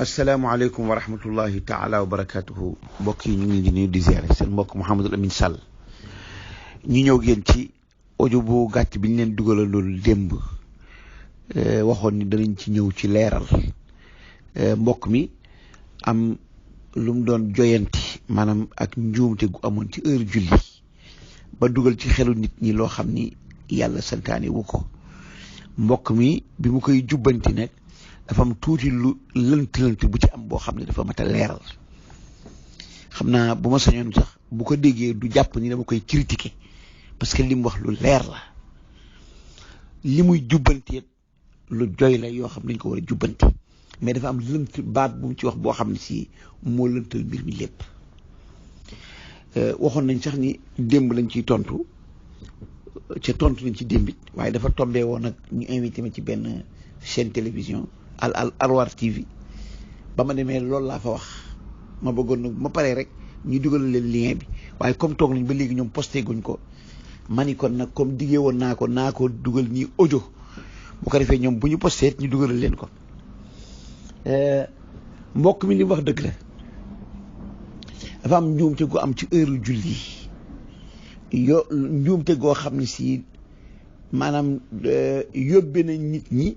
asalaamaaleykum wa rahmatullahi taala wa barakatuhu mbokk yi ñu ngi leen di nuyu di ziare seen mbokk Mouhamadul Amine Sall ñu ñëw génn ci audio bu gàtt bi ñu leen dugalal loolu démb waxoon ni danañ ci ñëw ci leeral mbokk mi am lu mu doon joyanti maanaam ak njuumte gu amoon ci heure julli ba dugal ci xelu nit ñi loo xam ni yàlla santaane wu ko mbokk mi bi mu koy jubbanti nag dafa am tuuti lu lënt bu ci am boo xam ne dafa mat a leeral xam naa bu ma sañoon sax bu ko déggee du jàpp ni dama koy critiquer parce que li mu wax lu leer la li muy jubbanti lu joy la yoo xam ne dañ ko war a jubbanti mais dafa am lënt baat bu mu ci wax boo xam ne si moo lëntal mbir mi lépp waxoon nañ sax ni démb lañ ciy tontu ca tontu nañ ci démbit waaye dafa tombé woon nag ñu invité ma ci benn chaîne télévision al Arwar TV ba ma demee loolu laa fa wax ma bëggoon nag ma paree rek ñu dugal leen lien bi waaye comme toog nañ ba léegi ñoom posté guñ ko ma ni kon nag comme diggee woon naa ko dugal ñi audio bu ko defee ñoom bu ñu posté ñu dugalal leen ko mbokk mi li mu wax dëgg la dafa am njuumte gu am ci heure julli njuumte goo xam ne si maanaam yóbbe na nit ñi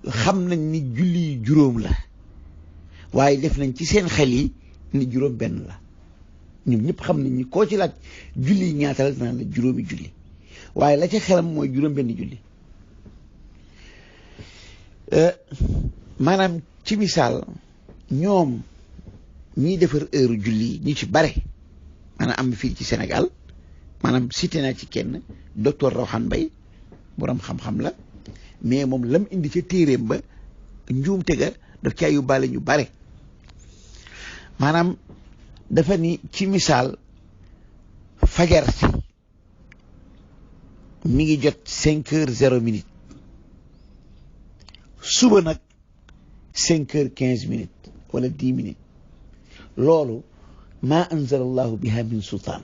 xam nañ ni julli juróom la waaye def nañ ci seen xel yi ni juróom benn la ñoom ñëpp xam nañ ni koo ci laaj julli ñaata la naan la juróomi julli waaye la ca xelam mooy juróom benn julli maanaam ci misaal ñoom ñiy defar heure julli ñi ci bare maanaam am fii ci Sénégal maanaam cité naa ci kenn docteur Rawhan Mbaye borom xam-xam la mais moom lam indi ca téeréem ba njuumte ga daf caa yóbbaale ñu bare maanaam dafa ni ci misaal fajar si mi ngi jot 5h0 suba nag 5h15 wala 10 loolu maa anzala allahu biha min sultaan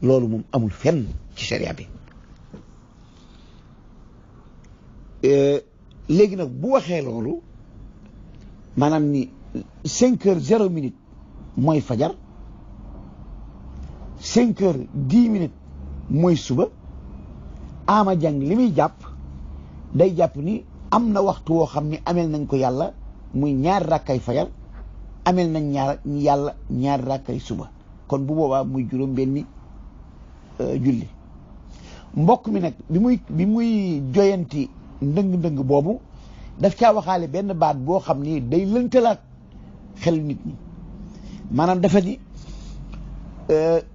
loolu moom amul fenn ci sharia bi léegi nag bu waxee loolu maanaam ni 5h0 mooy fajar 5h10 mooy suba ama jàng li muy jàpp day jàpp ni am na waxtu woo xam ni amel nañ ko yàlla muy ñaari rakkay fajar amel nañ yàlla ñaari rakkay suba kon bu boobaa muy juróom benni julli mbokk mi nag bi muy joyanti ndëng boobu daf caa waxaale benn baat boo xam ni day lëntalaat xel nit ñi maanaam dafa ni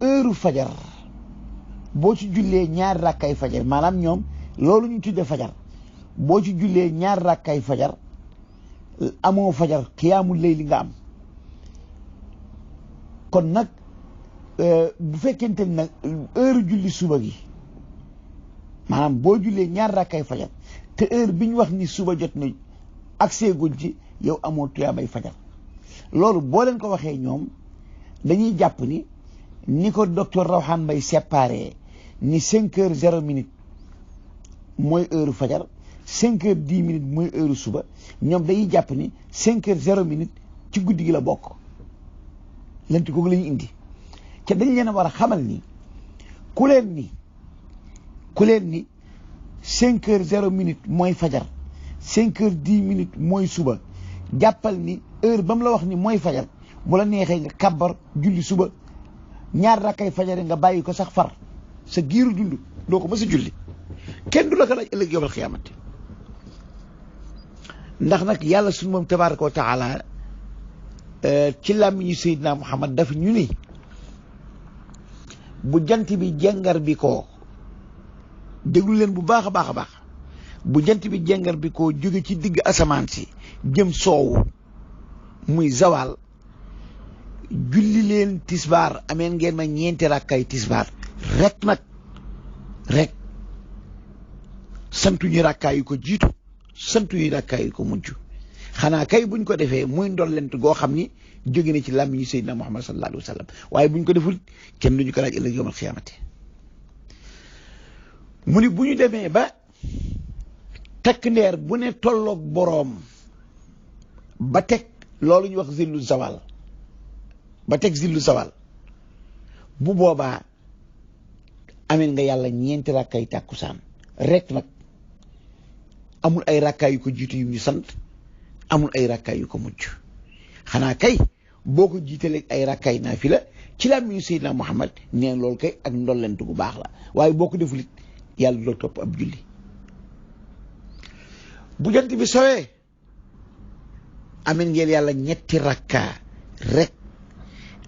heure fajar boo ci jullee ñaari rakkay fajar maanaam ñoom loolu ñu tuddee fajar boo ci jullee ñaari rakkay fajar amoo fajar xiyaamul layli nga am kon nag bu fekkente ni nag heure julli suba gi maanaam boo jullee ñaari rakkay fajar te heure bi ñu wax ni suba jot na accès guñ ci yow amoo tuyaabay fajar loolu boo leen ko waxee ñoom dañuy jàpp ni ko docteur Rawhan Mbaye séparé ni 5h0 mooy heure fajar 5h10 mooy heure suba ñoom dañuy jàpp ni 5h0 ci guddi gi la bokk lent googu la ñu indi te dañ leen a war a xamal ni ku leen ni 5h0 mooy fajar 5h10 mooy suba jàppal ni heure ba mu la wax ni mooy fajar bu la neexee nga kabbar julli suba ñaar rakkay fajar nga bàyyi ko sax far sa giiru dund doo ko mës a julli kenn du la ko laaj ëllëg yawmal xiyaamati ndax nag yàlla suñu moom tabaaraka wa taala ci làmmiñu Seydina Muhammad daf ñu ni bu jant bi jengar bi koo déglu leen bu baax a baax bu jant bi jengar bi koo jóge ci digg asamaan si jëm soowu muy zawal julli leen tisbaar ameen ngeen ma ñeenti rakkay tisbaar rek santuñu rakkaay yu ko jiitu santuñu rakkaay yu ko mujj xanaa kay buñ ko defee muy ndollent goo xam ni jóge na ci làmmiñu Seydina Muhammad sallallahu alayhi wa sallam waaye buñ ko deful kenn duñu ko laaj ëllëg yawmal xiyaamati mu ni bu ñu demee ba takk ndeer bu ne tolloog boroom ba teg loolu ñu wax zillu zawal ba teg zillu zawal bu boobaa amel nga yàlla ñeenti rakkaay tàkkusaan rek nag amul ay rakkaay yu ko jiitu yu ñu sant amul ay rakkaay yu ko mujj xanaa kay boo ko jiitalee ay rakkaay naafila ci la mi Seydina Muhammad neen loolu kay ak ndolleent gu baax la waaye boo ko deful it yàlla du la topp ab julli bu jant bi sowee amel ngeen yàlla ñetti rakkaa rek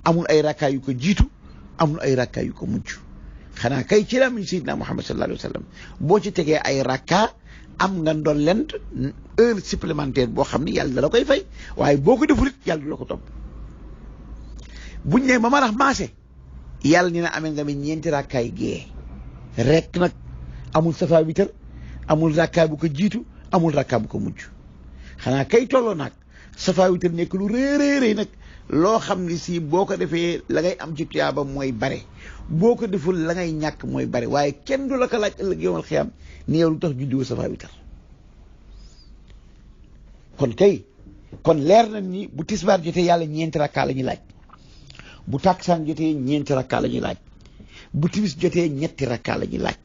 amul ay rakkaa yu ko jiitu amul ay rakkaa yu ko mujj xanaa kay ci la mi Seydina Muhammad sallallahu alayhi wa sallam boo ci tegee ay rakkaa am nga ndolleent heure supplémentaire boo xam ne yàlla da la koy fay waaye boo ko deful it yàlla du la ko topp buñ ne ba marax maase yàlla ni na amee nga mi ñeenti rakkaay gee rek nag amul safa witar amul rakkaa bu ko jiitu amul rakkaa bu ko mujj xanaa kay tolloo nag safa witar nekk lu réeréeréy nag loo xam ne si boo ko defee la ngay am ci tuyaaba mooy bare boo ko deful la ngay ñàkk mooy bare waaye kenn du la ko laaj ëllëg yowmal xiyaam ni yow lu tax juddiwoo safa witar kon leer na ni bu tisbaar jotee yàlla ñeenti rakkaa la ñuy laaj bu tàkkusaan jotee ñeenti rakkaa la ñuy laaj bu timis jotee ñetti rakkaa la ñuy laaj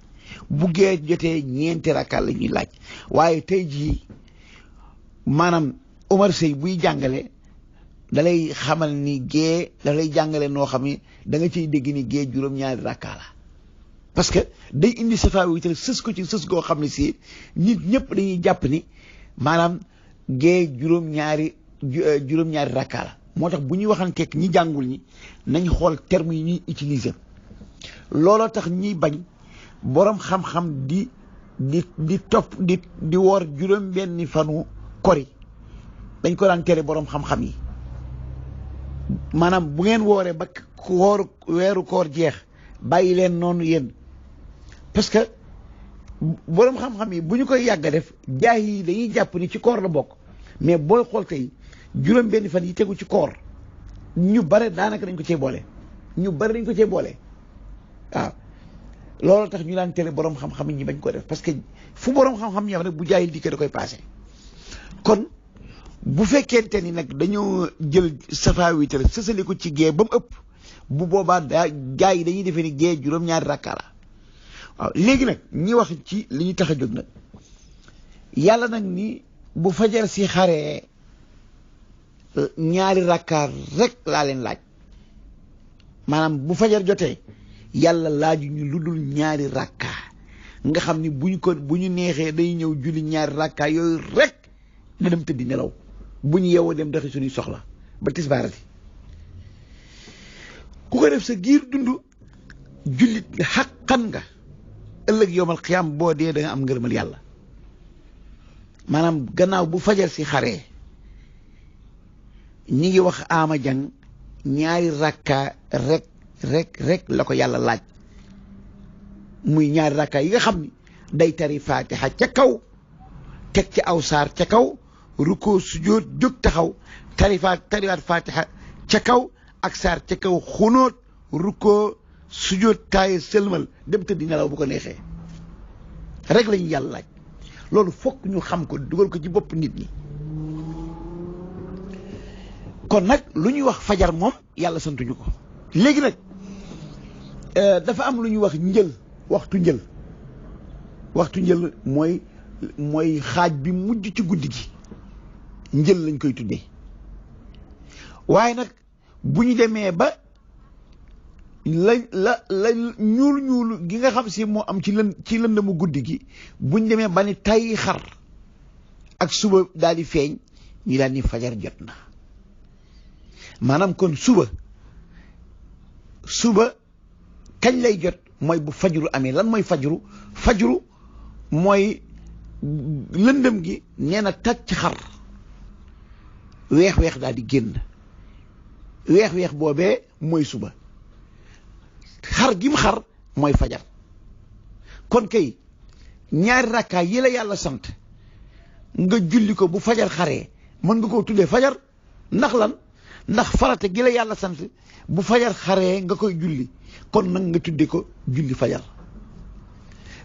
bu gee jotee ñeenti rakkaa la ñuy laaj waaye tey jii maanaam Omar Sey buy jàngale dalay xamal ni gee dalay jàngale noo xam ne da nga ciy dégg ni gee juróom-ñaari rakkaa la parce que day indi safa witar sës ko ci sës goo xam ne si nit ñëpp dañuy jàpp ni maanaam gee juróom-ñaari rakkaa la moo tax bu ñuy waxanteeg ñi jàngul ñi nañ xool terme yi ñuy utiliser looloo tax ñiy bañ boroom xam-xam di topp di woor juróom benni fanu kori dañ ko daan tere boroom xam-xam yi maanaam bu ngeen wooree ba weeru koor jeex bàyyi leen noonu yéen parce que boroom xam-xam yi bu ñu koy yàgg def jaay yi dañuy jàpp ni ci koor la bokk mais booy xool tey juróom benn fan yi tegu ci koor ñu bare daanaka dañ ko cee boole waaw loolu tax ñu daan tere boroom xam-xam yi ñi bañ ko def parce que fu boroom xam-xam ñam rek bu jaayil dikkee da koy passé kon bu fekkente ni nag dañoo jël safa witar sësali ko ci gée ba mu ëpp bu boobaa gaa yi dañuy defee ni gée juróom-ñaari rakkaa la waaw léegi nag ñi wax ci li ñu tax a jóg nag yàlla nag ni bu fajar si xaree ñaari rakkaa rek laa leen laaj maanaam bu fajar jotee yàlla laaju ñu lu dul ñaari rakkaa nga xam ni bu ñu neexee day ñëw julli ñaari rakkaa yooyu rek nga dem tëddi nelaw bu ñu yeewoo dem doxi suñuy soxla ba tisbaarati ku ko def sa giir dund jullit nga xaqan nga ëllëg yowmal xiyaam boo dee da nga am ngërëmal yàlla maanaam gannaaw bu fajar si xaree ñi ngi wax ama jang ñaari rakkaa rek la ko yàlla laaj muy ñaari rakkaa yi nga xam ni day tari fatiha ca kaw teg ci aw saar ca kaw rukkoo sujjóot jóg taxaw tariwaat fatiha ca kaw ak saar ca kaw xunóot rukkoo sujjóot taaye sëlmal dem tëddi nelaw bu ko neexee rek lañu yàlla laaj loolu fokk ñu xam ko dugal ko ci bopp nit ñi kon nag lu ñuy wax fajar moom yàlla santuñu ko léegi nag dafa am lu ñuy wax waxtu njël mooy xaaj bi mujj ci guddi gi njël lañ koy tuddee waaye nag bu ñu demee ba la ñuul gi nga xam si moo am ci lëndëmu guddi gi bu ñu demee ba ni tay xar ak suba daal di feeñ ñu daal ni fajar jot na maanaam kon suba kañ lay jot mooy bu fajru amee lan mooy fajru mooy lëndëm gi nee na tàcc xar weex daal di génn weex boobee mooy suba xar gi mu xar mooy fajar kon kay ñaari rakkaa yi la yàlla sant nga julli ko bu fajar xaree mën nga koo tuddee fajar ndax lan ndax farata gi la yàlla sant bu fajar xaree nga koy julli kon nag nga tudde ko julli fajar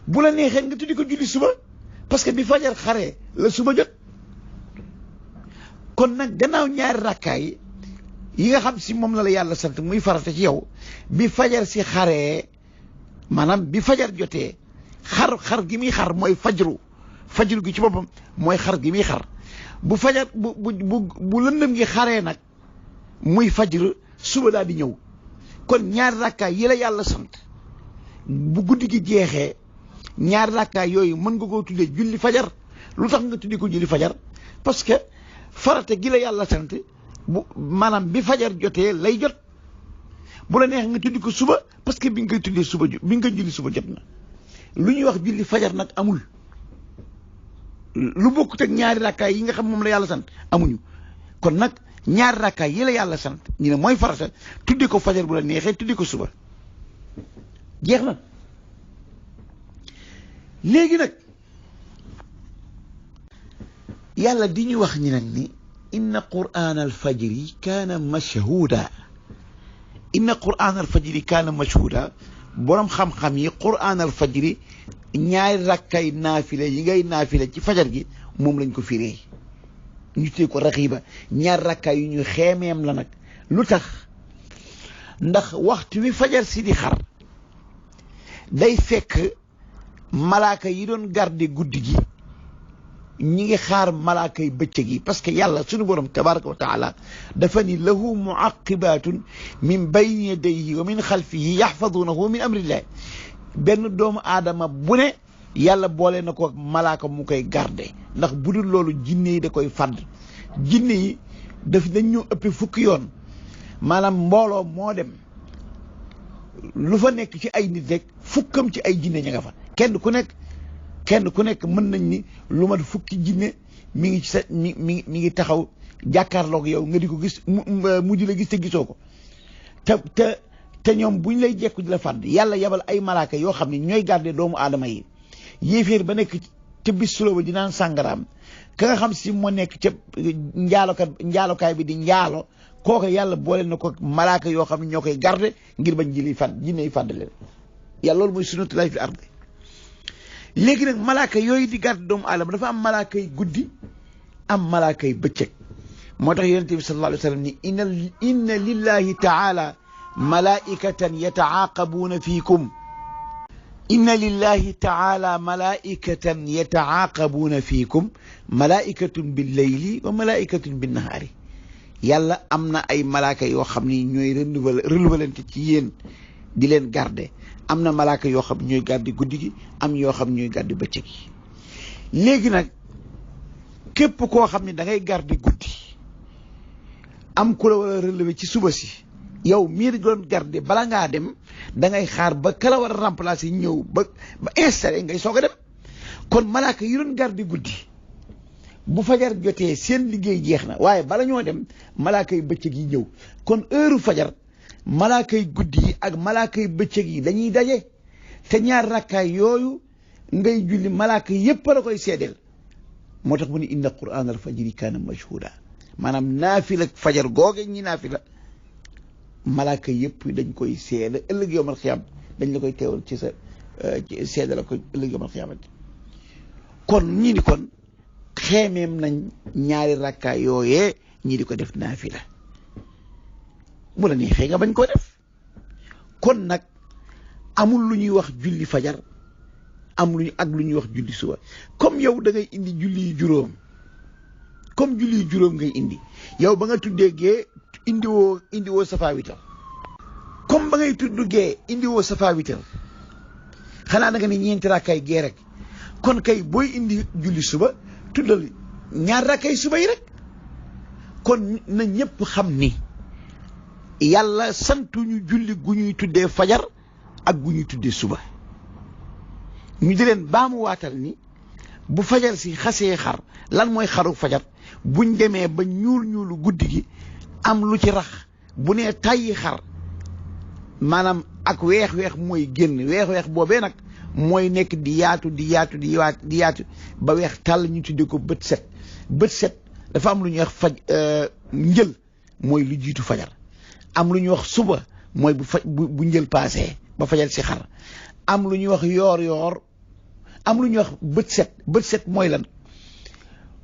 bu la neexee nga tudde ko julli suba parce que bi fajar xaree la suba jot kon nag gannaaw ñaari rakkaay yi nga xam si moom la yàlla sant muy farata ci yow bi fajar si xaree maanaam bi fajar jotee xar gi muy xar mooy fajru gi ci boppam mooy xar gi muy xar bu fajar bu lëndëm gi xaree nag muy fajr suba daal di ñëw kon ñaari rakkaay yi la yàlla sant bu guddi gi jeexee ñaari rakkaay yooyu mën nga koo tuddee julli fajar. lu tax nga tuddi ko julli fajar parce que farata gi la yàlla sant bu maanaam bi fajar jotee lay jot bu la neex nga tuddi ko suba parce que bi nga koy tuddee suba bi nga julli suba jot na lu ñuy wax julli fajar nag amul lu bokkut ak ñaari rakkaay yi nga xam moom la yàlla sant amuñu kon nag ñaari rakkaay yi la yàlla sant ñu ne mooy farata tuddi ko fajar bu la neexee tuddi ko suba jeex na léegi nag yàlla di ñu wax ñi nag ni inna qur'aan alfajri kaana mashhuuda inna qur'aan alfajri kaana mashhuuda boroom xam-xam yi qur'aan alfajri ñaari rakkay naafila yi ngay naafila ci fajar gi moom lañ ko firee ñu tee ko raxiba ñaari rakkaay yu ñu xeemeem la nag lu tax ndax waxtu wi fajar si di xar day fekk malaaka yi doon garde guddi gi ñi ngi xaar malaaka yi bëccëg yi parce que yàlla sunu borom tabaraka wa taala dafa ni lahu muaqibatun min bayni yadayhi wa min xalfihi yaxfadunahu min amrillah benn doomu aadama bu ne yàlla boole na ko malaaka mu koy garde ndax bu dul loolu jinne yi da koy fàdd jinne yi dañ ñu ëpp fukki yoon maanaam mbooloo moo dem lu fa nekk ci ay nit rek fukkam ci ay jinne ña nga fa kenn ku nekk mën nañ ni lu mat fukki jinne mi ngi ci sa mi ngi taxaw jàkkaarloog yow nga di ko gis mu di la gis te gisoo ko te ñoom buñ lay jekku di la fàdd yàlla yabal ay malaaka yoo xam ne ñooy garder doomu aadama yi yéeféer ba nekk ca bis suloo ba di naan sàngaraam ka nga xam si moo nekk ca njaalokaay bi di njaalo kooku yàlla boole na ko malaaka yoo xam ne ñoo koy garder ngir bañ jinne yi fàdd leen yàlla loolu mooy sunnatullaahi fil ardi léegi nag malaaka yooyu di garde doomu aadama dafa am malaaka yi guddi am malaaka yi bëccëg moo tax yonente bi sallallahu alayhi wa sallam ni inna lillahi taala malaikatan yataaqabuuna fiikum inna lillahi taala malaikatan yataaqabuuna fiikum malaikatun bil layli wa malaikatun bin nahaari yàlla am na ay malaaka yoo xam ni ñooy renouvelante ci yéen di leen garde am na malaaka yoo xam ñooy garde guddi gi am yoo xam ñooy garde bëccëg gi léegi nag képp koo xam ne da ngay garde guddi am ku la war a relever ci suba si yow mii doon garde bala ngaa dem da ngay xaar ba kala war a remplacer ñëw ba installé ngay soog a dem kon malaaka yi doon garde guddi bu fajar jotee seen liggéey jeex na waaye bala ñoo dem malaaka yi bëccëg yi ñëw kon heure fajar malaaka yi guddi yi ak malaaka yi bëccëg yi dañuy daje te ñaar rakkaay yooyu ngay julli malaaka yépp la koy seedeel moo tax mu ni inna qur'aan al fajri kaana mashhuuda maanaam naafila fajar googe ñi naafila malaaka yépp dañ koy seede ëllëg yawmal xiyaam dañ la koy teewal ci sa seede la ko ëllëg yawmal xiyaamati kon ñi ni kon xeemeem nañ ñaari rakkaay yooyee ñi di ko def naafila bu la neexee nga bañ koo def kon nag amul lu ñuy wax julli fajar am lu ñuy wax julli suba comme yow da ngay indi julli juróom ngay indi yow ba nga tuddee gee indiwoo safa witar comme ba ngay tudd gee indiwoo safa witar xanaa da nga ne ñeenti rakkaay gee rek kon kay booy indi julli suba tuddal ñaar rakkaay suba yi rek kon na ñëpp xam ni yàlla santuñu julli gu ñuy tuddee fajar ak gu ñuy tuddee suba ñu di leen baamu waatal ni bu fajar si xasee xar lan mooy xaru fajar buñ demee ba ñuulu guddi gi am lu ci rax bu nee tàyyi xar maanaam ak weex-weex mooy génn weex-weex boobee nag mooy nekk di yaatu ba weex tàll ñu tuddee ko bët set dafa am lu ñuy wax njël mooy lu jiitu fajar am lu ñuy wax suba mooy bu njël paasee ba fajar si xar am lu ñuy wax yoor am lu ñuy wax bët set mooy lan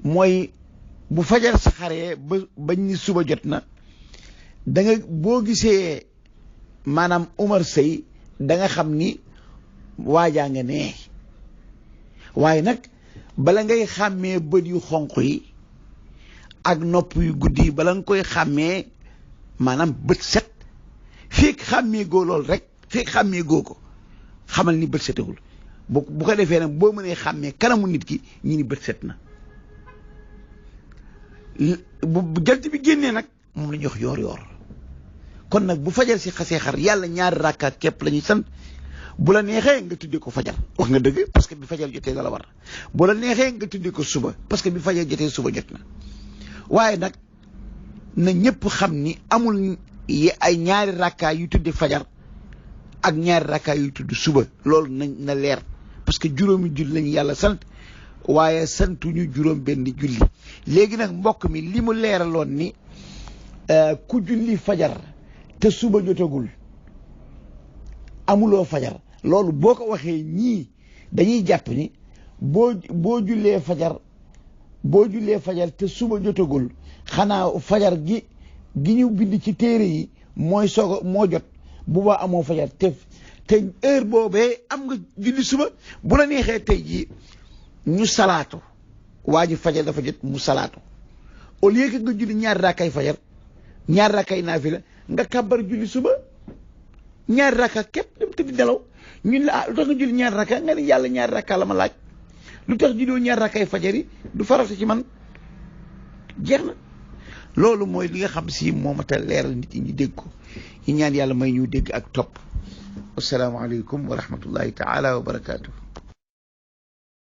mooy bu fajar sa xaree ba bañ ni suba jot na da nga boo gisee maanaam Umar Sey da nga xam ni waajaa nga nee waaye nag bala ngay xàmmee bët yu xonq yi ak nopp yu guddi yi bala nga koy xàmmee maanaam bët set fekk xàmmee goo lool rek fekk xàmmee goo ko xamal ni bët setagul bu ko defee nag boo mënee xàmmee kanamu nit ki ñi ni bët set na bu jant bi génnee nag moom la ñuy wax yoor kon nag bu fajar si xasee xar yàlla ñaari rakka képp la ñuy sant bu la neexee nga tuddee ko fajar wax nga dëgg parce que bi fajar jotee la war bu la neexee nga tuddee ko suba parce que bi fajar jotee suba jot na waaye nag na ñëpp xam ni amul ay ñaari rakka yu tudde fajar ak ñaari rakka yu tudd suba loolu na leer parce que juróomi julli lañu yàlla sant waaye santuñu juróom benn julli léegi nag mbokk mi li mu leeraloon ni ku julli fajar te suba jotagul amuloo fajar loolu boo ko waxee ñii dañuy jàpp ni boo jullee fajar te suba jotagul xanaa fajar gi ñu bind ci téere yi moo jot bu baa amoo fajar te heure boobee am nga julli suba bu la neexee tey jii ñu salaatu waa ji fajar dafa jot mu salaatu au lieu que nga julli ñaari rakkay fajar ñaari rakkay naafila nga kàbbar julli suba ñaari rakka képp dem tëdd nelaw ñun la lu tax nga julli ñaari rakka nga ne yàlla ñaari rakka la ma laaj lu tax julliwoo ñaari rakkay fajar yi du farata ci man jeex na loolu mooy li nga xam si moo mat a leeral nit ñi ñu dégg ko ñu ñaan yàlla may ñu dégg ak topp asalaamaaleykum wa rahmatullahi taala wa barakaatu.